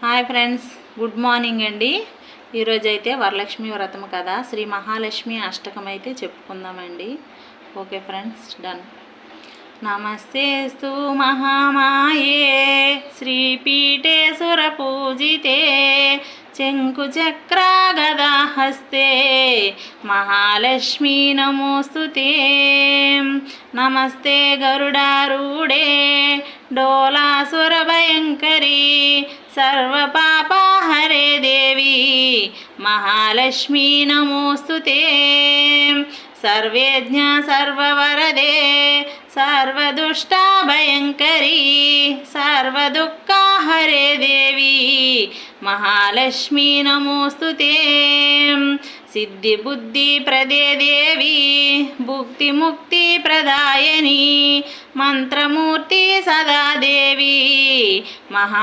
Hi friends, good morning అండి. ఈరోజైతే వరలక్ష్మి వ్రతం కదా, శ్రీ మహాలక్ష్మి అష్టకం అయితే చెప్పుకుందామండి. Okay friends, done. నమస్తేస్తు మహామాయే శ్రీపీఠే సురపూజితే శంకుచక్రాగదాహస్తే మహాలక్ష్మీ నమోస్తుతే. నమస్తే గరుడారూఢే డోలాసురభయంకరీ సర్వపాపహరే దేవి మహాలక్ష్మీ నమోస్తుతే. సర్వేజ్ఞ సర్వవరదే సర్వదుష్టాభయంకరీ సర్వదుఃఖహరే దేవి మహాలక్ష్మీ నమోస్తుతే. సిద్ధి బుద్ధి ప్రదే దేవి భుక్తి ముక్తి ప్రదాయని మంత్రమూర్తి సదా దేవి మహా